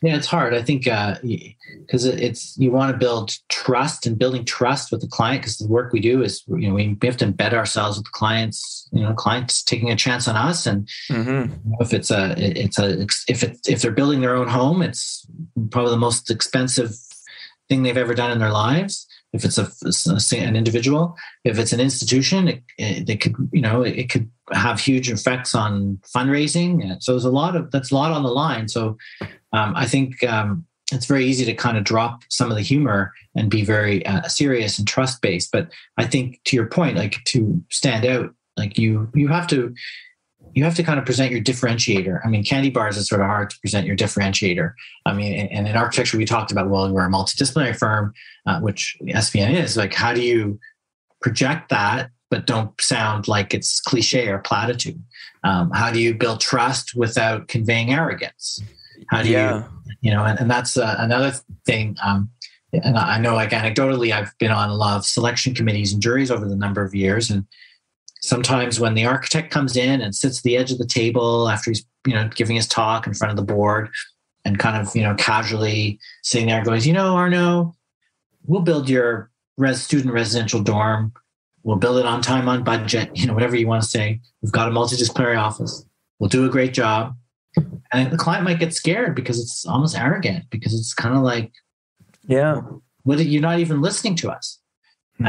[SPEAKER 2] Yeah, it's hard. I think because you want to build trust, and building trust with the client, because the work we do is, we have to embed ourselves with the clients. Clients taking a chance on us, and if they're building their own home, it's probably the most expensive thing they've ever done in their lives. If it's an individual, if it's an institution, it could have huge effects on fundraising. So that's a lot on the line. So I think it's very easy to kind of drop some of the humor and be very serious and trust based. But I think, to your point, like, to stand out, like you have to kind of present your differentiator. I mean, candy bars is sort of hard to present your differentiator. I mean, and in architecture, we talked about, well, we're a multidisciplinary firm, which SVN is. Like, how do you project that, but don't sound like it's cliche or platitude? How do you build trust without conveying arrogance? How do you, and that's another thing. And I know, like, anecdotally, I've been on a lot of selection committees and juries over the number of years, and sometimes when the architect comes in and sits at the edge of the table after he's, giving his talk in front of the board, and kind of, casually sitting there goes, Arno, we'll build your student residential dorm. We'll build it on time, on budget, whatever you want to say. We've got a multidisciplinary office. We'll do a great job. And the client might get scared because it's almost arrogant, because it's kind of like,
[SPEAKER 1] yeah,
[SPEAKER 2] you're not even listening to us. Mm-hmm.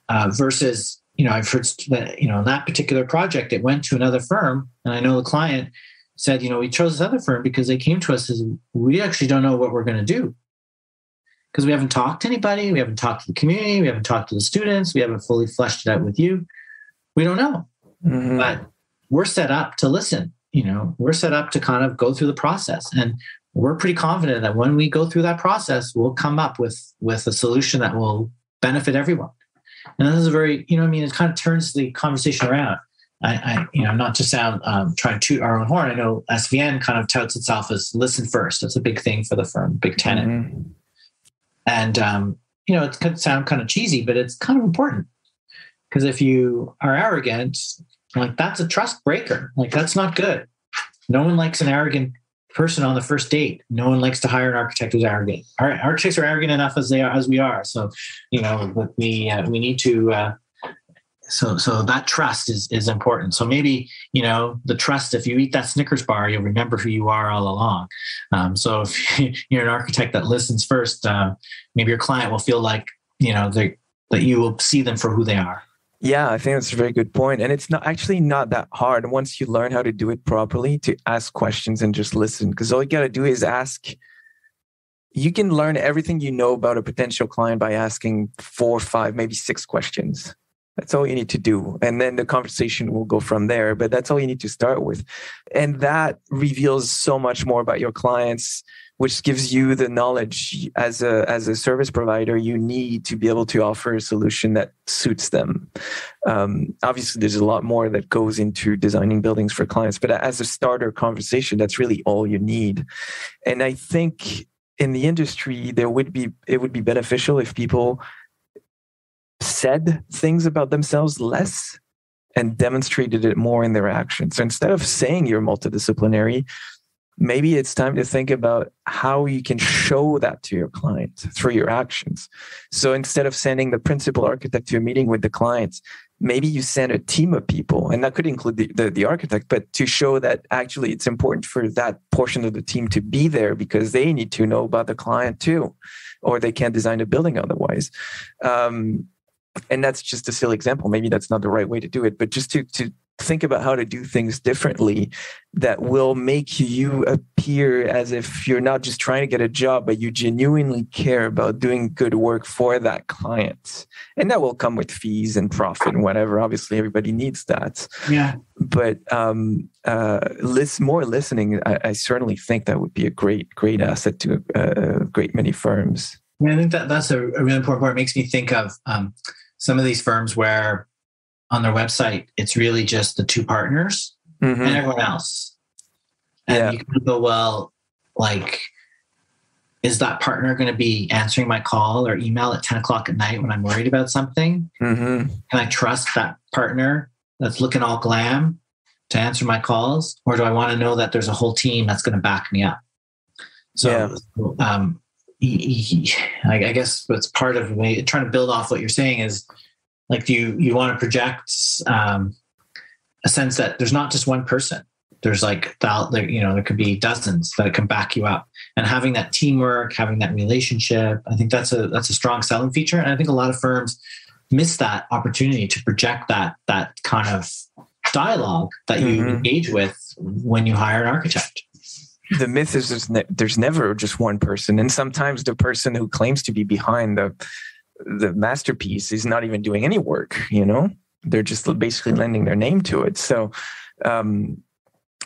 [SPEAKER 2] And versus, I've heard that, that particular project, it went to another firm. And I know the client said, we chose this other firm because they came to us as, we actually don't know what we're going to do. Because we haven't talked to anybody. We haven't talked to the community. We haven't talked to the students. We haven't fully fleshed it out with you. We don't know. Mm-hmm. But we're set up to listen. We're set up to kind of go through the process. And we're pretty confident that when we go through that process, we'll come up with a solution that will benefit everyone. And this is a very, it kind of turns the conversation around. Not to sound trying to toot our own horn. I know SVN kind of touts itself as listen first. That's a big thing for the firm, big tenet. Mm-hmm. And, it could sound kind of cheesy, but it's kind of important, because if you are arrogant, like, that's a trust breaker. Like, that's not good. No one likes an arrogant person on the first date. No one likes to hire an architect who's arrogant. Our architects are arrogant enough as we are. So, we need to, so that trust is important. So maybe, the trust, if you eat that Snickers bar, you'll remember who you are all along. So if you're an architect that listens first, maybe your client will feel like, that you will see them for who they are.
[SPEAKER 1] Yeah, I think that's a very good point. And it's not that hard once you learn how to do it properly, to ask questions and just listen. Because all you got to do is ask. You can learn everything you know about a potential client by asking 4, 5, maybe 6 questions. That's all you need to do. And then the conversation will go from there. But that's all you need to start with. And that reveals so much more about your clients, which gives you the knowledge as a service provider you need to be able to offer a solution that suits them. Obviously, there's a lot more that goes into designing buildings for clients, but as a starter conversation, that's really all you need. And I think in the industry, it would be beneficial if people said things about themselves less and demonstrated it more in their actions. So instead of saying you're multidisciplinary, maybe it's time to think about how you can show that to your client through your actions. So instead of sending the principal architect to a meeting with the clients, maybe you send a team of people, and that could include the architect, but to show that actually it's important for that portion of the team to be there because they need to know about the client too, or they can't design a building otherwise. And that's just a silly example. Maybe that's not the right way to do it, but just to think about how to do things differently that will make you appear as if you're not just trying to get a job, but you genuinely care about doing good work for that client. And that will come with fees and profit and whatever. Obviously, everybody needs that.
[SPEAKER 2] Yeah.
[SPEAKER 1] But more listening, I certainly think that would be a great asset to a great many firms.
[SPEAKER 2] I think that's a really important part. It makes me think of some of these firms where on their website, it's really just the 2 partners and everyone else. And you can go, well, like, is that partner going to be answering my call or email at 10 o'clock at night when I'm worried about something? Mm-hmm. Can I trust that partner that's looking all glam to answer my calls, or do I want to know that there's a whole team that's going to back me up? So, I guess what's part of me trying to build off what you're saying is like, do you want to project a sense that there's not just one person? There's like, there could be dozens that can back you up, and having that teamwork, having that relationship. I think that's a strong selling feature. And I think a lot of firms miss that opportunity to project that kind of dialogue that you engage with when you hire an architect.
[SPEAKER 1] The myth is there's never just one person. And sometimes the person who claims to be behind the masterpiece is not even doing any work, They're just basically lending their name to it. So,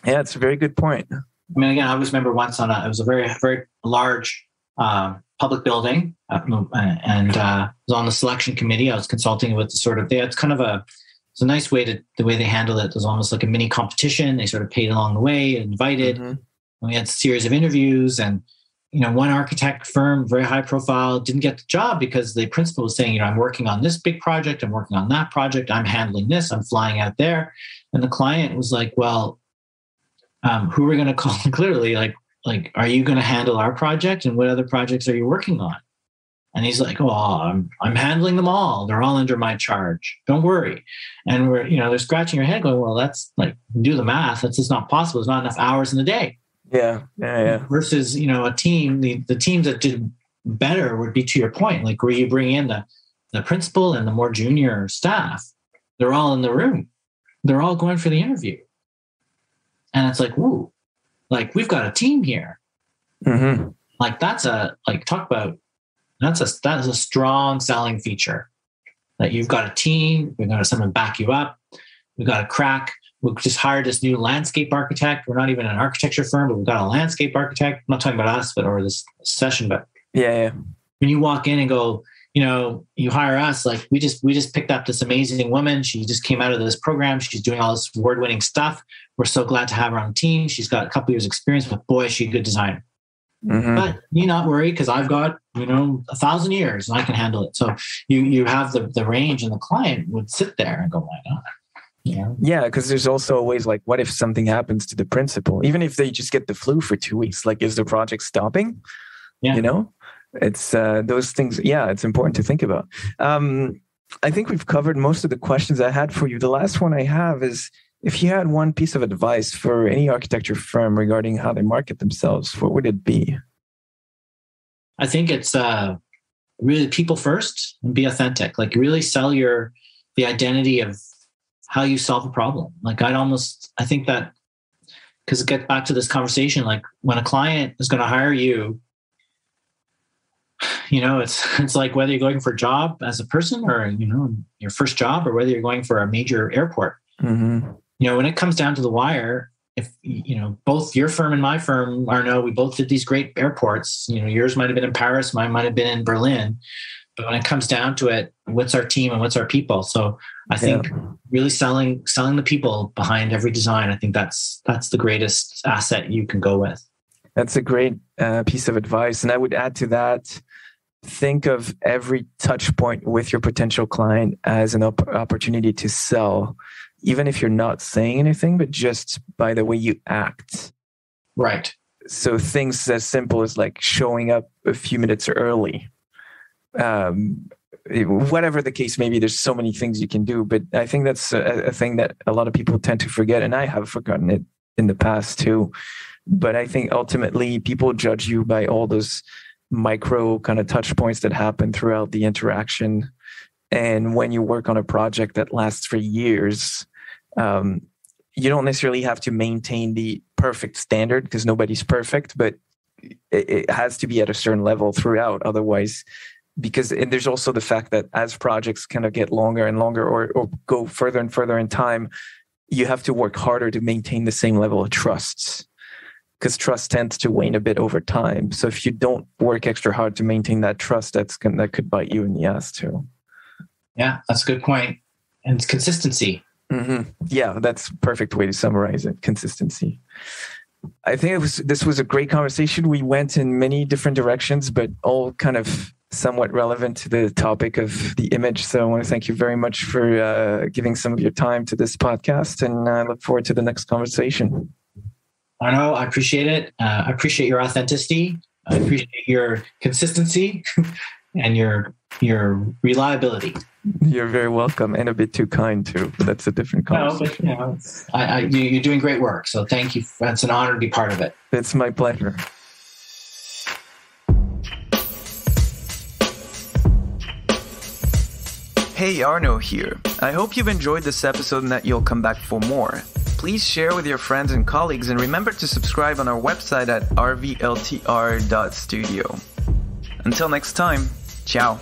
[SPEAKER 1] it's a very good point.
[SPEAKER 2] I mean, again, I always remember once it was a very, very large public building, and I was on the selection committee. I was consulting with it's a nice way the way they handled it. It was almost like a mini competition. They sort of paid along the way, invited. Mm-hmm. We had a series of interviews, and one architect firm, very high profile, didn't get the job because the principal was saying, I'm working on this big project, I'm working on that project, I'm handling this, I'm flying out there. And the client was like, well, who are we going to call? Clearly, like, are you going to handle our project? And what other projects are you working on? And he's like, oh, I'm handling them all. They're all under my charge. Don't worry. And they're scratching your head going, well, that's like, do the math. That's just not possible. There's not enough hours in the day.
[SPEAKER 1] Yeah.
[SPEAKER 2] Versus, a team, the teams that did better would be, to your point, like where you bring in the principal and the more junior staff, they're all in the room. They're all going for the interview. And it's like, woo, like we've got a team here.
[SPEAKER 1] Mm-hmm.
[SPEAKER 2] Like that's a strong selling feature, that you've got a team, we've got someone back you up, we've got a crack. We just hired this new landscape architect. We're not even an architecture firm, but we've got a landscape architect. I'm not talking about us, or this session, but
[SPEAKER 1] yeah.
[SPEAKER 2] When you walk in and go, you hire us, like we just picked up this amazing woman. She just came out of this program. She's doing all this award-winning stuff. We're so glad to have her on the team. She's got a couple years experience, but boy, is she a good designer. Mm-hmm. But you not worry, because I've got 1,000 years and I can handle it. So you have the range, and the client would sit there and go, why not?
[SPEAKER 1] Yeah, because there's also always like, what if something happens to the principal? Even if they just get the flu for 2 weeks, like, is the project stopping? Yeah. It's those things. Yeah, it's important to think about. I think we've covered most of the questions I had for you. The last one I have is, if you had one piece of advice for any architecture firm regarding how they market themselves, what would it be?
[SPEAKER 2] I think it's really people first, and be authentic. Like, really sell the identity of how you solve a problem. Like, I think that, because it gets back to this conversation, like when a client is going to hire you, it's like whether you're going for a job as a person, or, your first job, or whether you're going for a major airport.
[SPEAKER 1] Mm-hmm.
[SPEAKER 2] When it comes down to the wire, if, both your firm and my firm we both did these great airports, yours might've been in Paris, mine might've been in Berlin. But when it comes down to it, what's our team and what's our people? So I think really selling the people behind every design, I think that's the greatest asset you can go with.
[SPEAKER 1] That's a great piece of advice. And I would add to that, think of every touch point with your potential client as an opportunity to sell, even if you're not saying anything, but just by the way you act.
[SPEAKER 2] Right.
[SPEAKER 1] So things as simple as like showing up a few minutes early. Whatever the case may be, there's so many things you can do, but I think that's a thing that a lot of people tend to forget, and I have forgotten it in the past too. But I think ultimately people judge you by all those micro kind of touch points that happen throughout the interaction. And when you work on a project that lasts for years, you don't necessarily have to maintain the perfect standard, because nobody's perfect, but it has to be at a certain level throughout. Otherwise, and there's also the fact that as projects kind of get longer and longer, or go further and further in time, you have to work harder to maintain the same level of trust, because trust tends to wane a bit over time. So if you don't work extra hard to maintain that trust, that could bite you in the ass too.
[SPEAKER 2] Yeah, that's a good point. And it's consistency.
[SPEAKER 1] Mm-hmm. Yeah, that's a perfect way to summarize it. Consistency. I think this was a great conversation. We went in many different directions, but all kind of somewhat relevant to the topic of the image. So I want to thank you very much for giving some of your time to this podcast, and I look forward to the next conversation.
[SPEAKER 2] Arno, I appreciate it. I appreciate your authenticity. I appreciate your consistency and your reliability.
[SPEAKER 1] You're very welcome, and a bit too kind too. But that's a different conversation.
[SPEAKER 2] No, but, you're doing great work. So thank you. It's an honor to be part of it.
[SPEAKER 1] It's my pleasure. Hey, Arno here. I hope you've enjoyed this episode and that you'll come back for more. Please share with your friends and colleagues, and remember to subscribe on our website at rvltr.studio. Until next time, ciao.